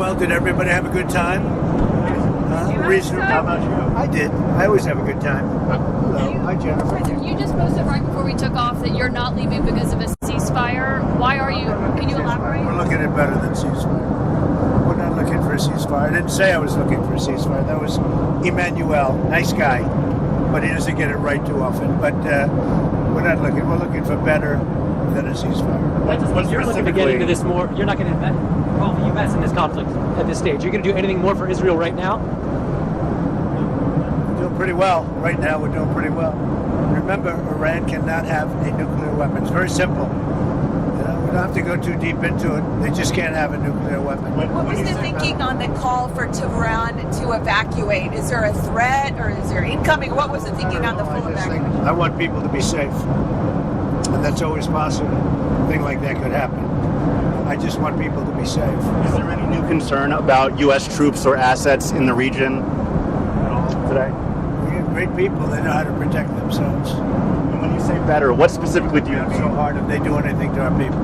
well. Did everybody have a good time? Reasonable. How about you? I did. I always have a good time. Hello. Hi, Jennifer. You just posted right before we took off that you're not leaving because of a ceasefire. Why are you? Can you elaborate? We're looking at better than ceasefire. We're not looking for a ceasefire. I didn't say I was looking for a ceasefire. That was Emmanuel. Nice guy. But he doesn't get it right too often. But we're not looking. We're looking for better than a ceasefire. You're looking to get into this more. You're not going to involve the U.S. in this conflict at this stage. You're going to do anything more for Israel right now? We're doing pretty well. Right now, we're doing pretty well. Remember, Iran cannot have a nuclear weapon. It's very simple. We don't have to go too deep into it. They just can't have a nuclear weapon. What was the thinking on the call for Tehran to evacuate? Is there a threat or is there incoming? What was the thinking on the full evacuation? I want people to be safe. And that's always possible. A thing like that could happen. I just want people to be safe. Is there any new concern about U.S. troops or assets in the region today? We have great people. They know how to protect themselves. And when you say better, what specifically do you mean? So hard if they do anything to our people.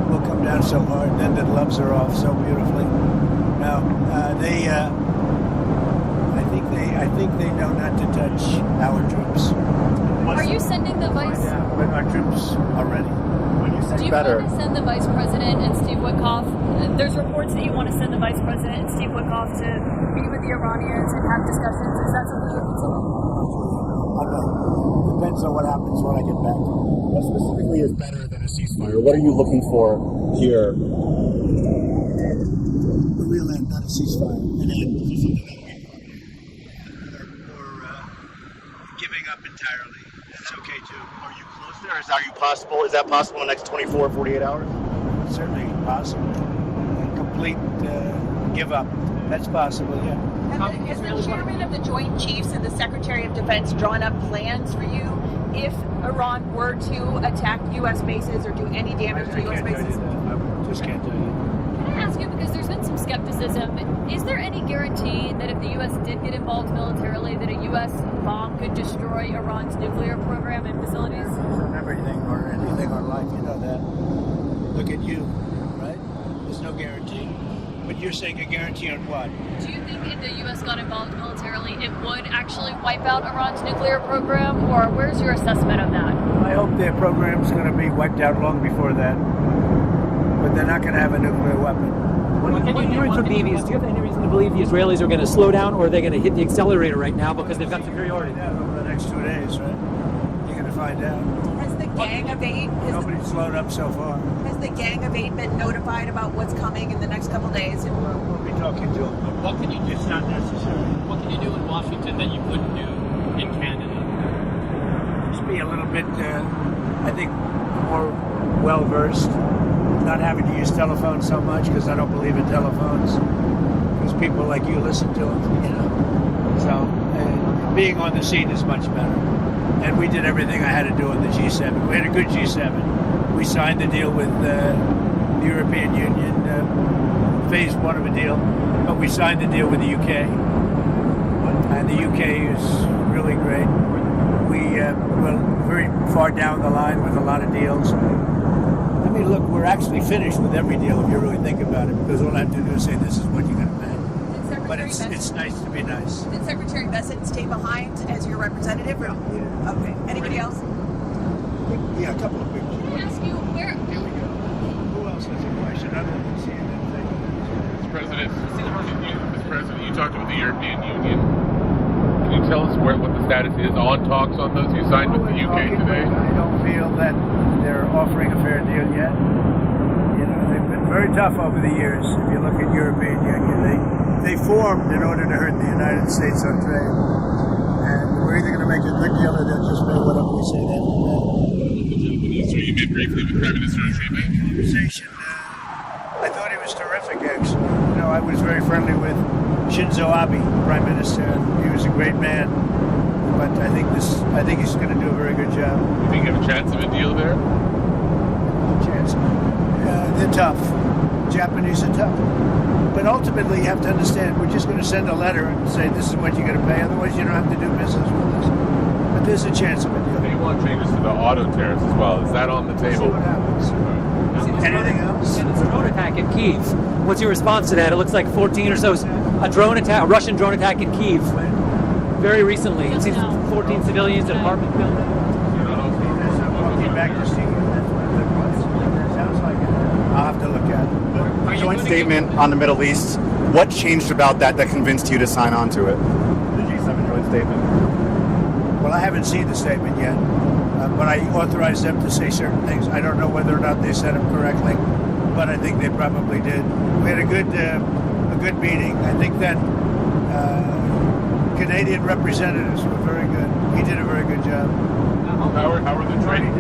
We'll come down so hard, then the gloves are off so beautifully. Now, I think they know not to touch our troops. Are you sending the vice? But our troops are ready. Do you want to send the vice president and Steve Witkoff? There's reports that you want to send the vice president and Steve Witkoff to meet with the Iranians and have discussions. Is that something you're considering? Depends on what happens when I get back. What specifically is better than a ceasefire? What are you looking for here? A real end, not a ceasefire. An end. Or giving up entirely. That's okay too. Are you close there? Is that possible in the next 24, 48 hours? Certainly possible. A complete give up. That's possible, yeah. Has the chairman of the Joint Chiefs and the Secretary of Defense drawn up plans for you if Iran were to attack U.S. bases or do any damage to U.S. bases? I just can't tell you. Can I ask you, because there's been some skepticism, is there any guarantee that if the U.S. did get involved militarily, that a U.S. bomb could destroy Iran's nuclear program and facilities? Everything or anything on life, you know that. Look at you, right? There's no guarantee. But you're saying a guarantee on what? Do you think if the U.S. got involved militarily, it would actually wipe out Iran's nuclear program? Or where's your assessment of that? I hope their program's going to be wiped out long before that. But they're not going to have a nuclear weapon. Do you have any reason to believe the Israelis are going to slow down, or are they going to hit the accelerator right now because they've got superiority? Over the next 2 days, right? You're going to find out. Has the Gang of Eight... Nobody's slowed up so far. Has the Gang of Eight been notified about what's coming in the next couple days? We'll be talking to them. What can you do? It's not necessary. What can you do in Washington that you couldn't do in Canada? Just be a little bit, I think, more well-versed. Not having to use telephones so much because I don't believe in telephones. Because people like you listen to them, you know. So being on the scene is much better. And we did everything I had to do in the G7. We had a good G7. We signed the deal with the European Union, phase one of a deal. But we signed the deal with the UK. And the UK is really great. We're very far down the line with a lot of deals. I mean, look, we're actually finished with every deal if you really think about it, because all I have to do is say this is what you're going to pay. But it's nice to be nice. Did Secretary Bessent stay behind as your representative? Or? Yeah. Okay. Anybody else? Yeah, a couple of people. Can I ask you, where... Here we go. Who else has a question? I don't see anything. Mr. President, you talked about the European Union. Can you tell us what the status is on talks on those you signed with the UK today? I don't feel that they're offering a fair deal yet. You know, they've been very tough over the years. If you look at European Union, they formed in order to hurt the United States on trade. And we're either going to make a good deal or they'll just pay whatever we say they will. So you met briefly with Prime Minister O'Shea. Conversation. I thought he was terrific, actually. You know, I was very friendly with Shinzo Abe, Prime Minister, and he was a great man. But I think he's going to do a very good job. You think you have a chance of a deal there? Chance. They're tough. Japanese are tough. But ultimately, you have to understand, we're just going to send a letter and say this is what you're going to pay. Otherwise, you don't have to do business with us. But there's a chance of a deal. They want changes to the auto tariffs as well. Is that on the See table? what happens. Anything else? It's a drone attack in Kiev. Kyiv. What's your response to that? It looks like 14 or so, a Russian drone attack in Kyiv very recently. It seems 14 civilians, an apartment building. Back to see you. That's what it was. Sounds like it. I'll have to look at it. Joint statement on the Middle East. What changed about that convinced you to sign on to it? The G7 joint statement. Well, I haven't seen the statement yet, but I authorized them to say certain things. I don't know whether or not they said them correctly, but I think they probably did. We had a good meeting. I think that Canadian representatives were very good. He did a very good job. How were the trade?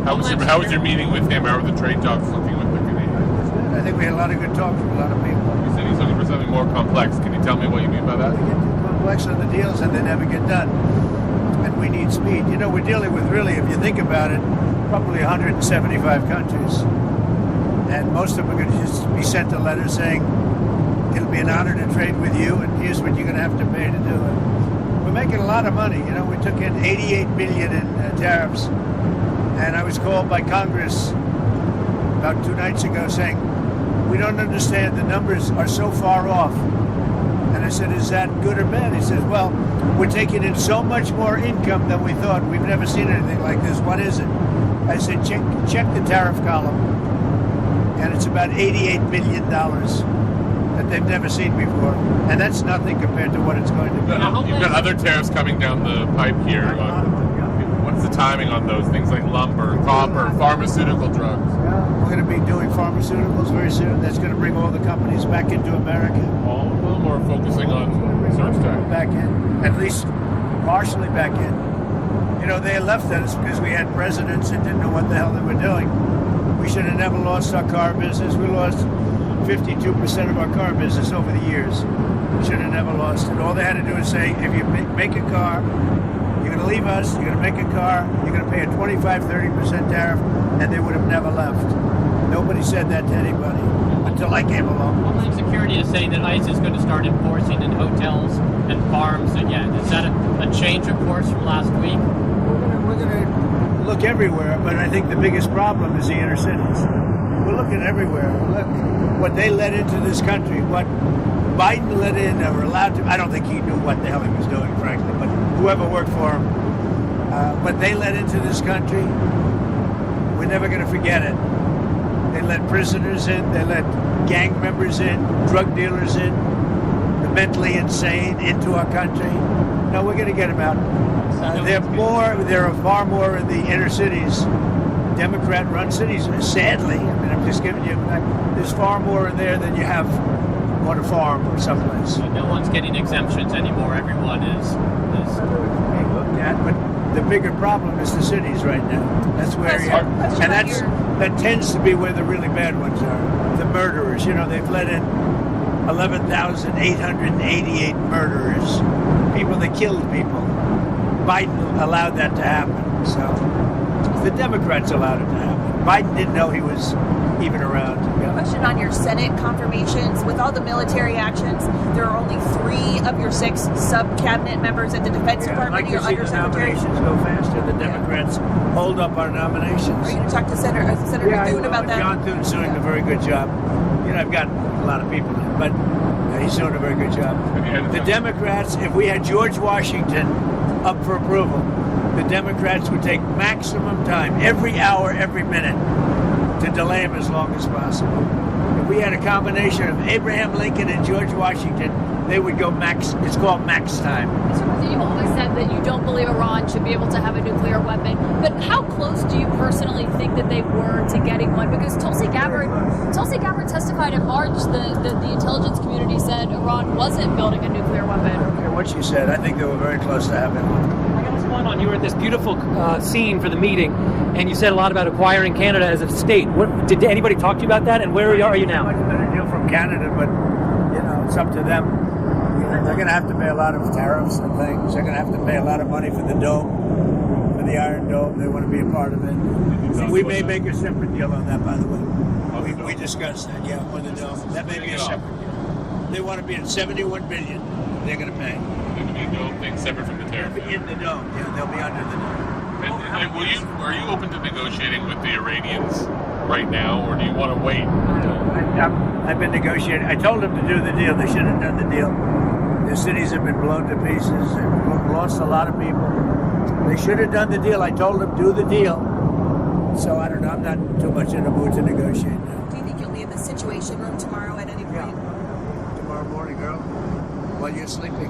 How was your meeting with him? How were the trade talks looking with the Canadians? I think we had a lot of good talk from a lot of people. You said he's looking for something more complex. Can you tell me what you mean by that? They get too complex on the deals and they never get done. And we need speed. You know, we're dealing with really, if you think about it, probably 175 countries. And most of them are going to just be sent a letter saying, it'll be an honor to trade with you, and here's what you're going to have to pay to do it. We're making a lot of money. You know, we took in $88 billion in tariffs. And I was called by Congress about 2 nights ago saying, we don't understand, the numbers are so far off. And I said, is that good or bad? He says, well, we're taking in so much more income than we thought. We've never seen anything like this. What is it? I said, check the tariff column. And it's about $88 billion that they've never seen before. And that's nothing compared to what it's going to be. You've got other tariffs coming down the pipe here. What's the timing on those things like lumber, copper, pharmaceutical drugs? We're going to be doing pharmaceuticals very soon. That's going to bring all the companies back into America. All of them, or focusing on research tax? Back in, at least partially back in. You know, they left us because we had presidents that didn't know what the hell they were doing. We should have never lost our car business. We lost 52% of our car business over the years. We should have never lost it. All they had to do is say, if you make a car, you're going to leave us, you're going to make a car, you're going to pay a 25-30% tariff, and they would have never left. Nobody said that to anybody until I came along. Homeland Security is saying that ICE is going to start enforcing in hotels and farms again. Is that a change of course from last week? We're going to look everywhere, but I think the biggest problem is the inner cities. We're looking everywhere. Look, what they let into this country, what Biden let in or allowed to, I don't think he knew what the hell he was doing, frankly, but whoever worked for him, what they let into this country, we're never going to forget it. They let prisoners in, they let gang members in, drug dealers in, the mentally insane into our country. No, we're going to get them out. There are far more in the inner cities, Democrat-run cities, sadly. I mean, I'm just giving you, there's far more in there than you have on a farm or someplace. So no one's getting exemptions anymore. Everyone is Being looked at, but the bigger problem is the cities right now. That's where you have, and that tends to be where the really bad ones are. The murderers, you know, they've let in 11,888 murderers, people that killed people. Biden allowed that to happen, so the Democrats allowed it to happen. Biden didn't know he was even around. Question on your Senate confirmations. With all the military actions, there are only 3 of your 6 sub-cabinet members at the Defense I'd like Department. to Your see the undersecretaries. nominations go faster. The Democrats hold up our nominations. Are you going to talk to Senator Thune about that? John Thune's doing a very good job. You know, I've got a lot of people in, but he's doing a very good job. The Democrats, if we had George Washington up for approval, the Democrats would take maximum time, every hour, every minute, to delay him as long as possible. If we had a combination of Abraham Lincoln and George Washington, they would go max. It's called max time. Mr. President, you've always said that you don't believe Iran should be able to have a nuclear weapon. But how close do you personally think that they were to getting one? Because Tulsi Gabbard testified in March that the intelligence community said Iran wasn't building a nuclear weapon. I don't care what she said. I think they were very close to having one. I got what's going on. You were at this beautiful scene for the meeting, and you said a lot about acquiring Canada as a state. Did anybody talk to you about that, and where are you now? Much better deal from Canada, but you know, it's up to them. You know, they're going to have to pay a lot of tariffs and things. They're going to have to pay a lot of money for the dome, for the Iron Dome. They want to be a part of it. We may make a separate deal on that, by the way. We discussed that, yeah, for the dome. That may be a separate deal. They want to be at $71 billion. They're going to pay. There's going to be a dome thing separate from the tariff. In the dome, yeah, they'll be under the dome. And are you open to negotiating with the Iranians right now, or do you want to wait? I've been negotiating. I told them to do the deal. They should have done the deal. The cities have been blown to pieces. They've lost a lot of people. They should have done the deal. I told them do the deal. So I don't know. I'm not too much in the mood to negotiate now. Do you think you'll be in the Situation Room tomorrow at any point? Tomorrow morning, girl, while you're sleeping.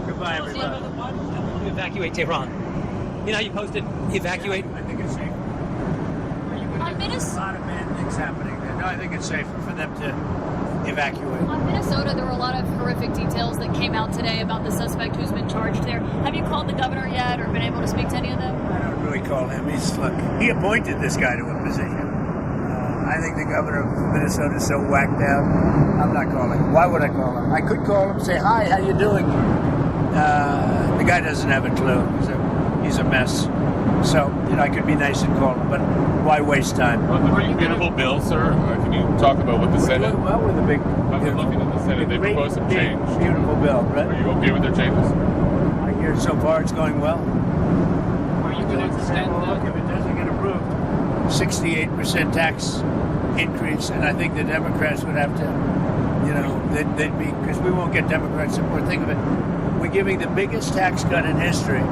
Goodbye, everybody. Evacuate Tehran. You know how you posted evacuate? I think it's safe. On A Minnesota, lot of bad things happening there. No, I think it's safer for them to evacuate. on Minnesota, there were a lot of horrific details that came out today about the suspect who's been charged there. Have you called the governor yet, or been able to speak to any of them? I don't really call him. He appointed this guy to a position. I think the governor of Minnesota is so whacked out. I'm not calling. Why would I call him? I could call him, say hi, how you doing? The guy doesn't have a clue. He's a mess. So I could be nice and call him, but why waste time? On the beautiful bill, sir, can you talk about what the Senate? Well, with a big. I've been looking at the Senate. They great, proposed some big, change. Beautiful bill, Are right? you okay with their changes? I hear so far it's going well. Are you going to extend Look, if it doesn't get approved, 68% tax increase, and I think the Democrats would have to, they'd be, because we won't get Democrat support. Think of it. We're giving the biggest tax cut in history.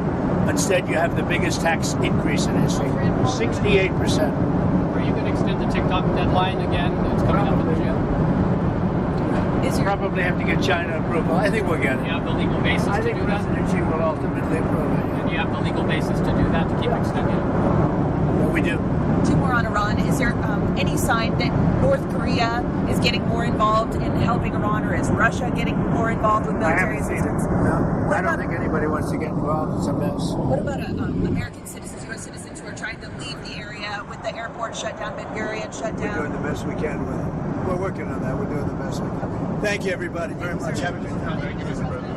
Instead, you have the biggest tax increase in history. 68%. Are you going to extend the TikTok deadline again? It's coming up in June. Is your Probably have to get China approval. I think we'll get Do it. you have the legal basis I to think do that? President Xi will ultimately approve it. And you have the legal basis to do that, to keep extending it? What we do. two more on Iran? Is there any sign that North Korea is getting more involved in helping Iran, or is Russia getting more involved with military I haven't seen it. assistance? No, What I don't about- think anybody wants to get involved. It's a mess. What about American citizens, U.S. citizens who are trying to leave the area with the airport shut down, Ben Gurion shut We're doing down? the best we can with it. We're working on that. We're doing the best we can. Thank you, everybody, very much. Have a good time. Thank you, Mr. President.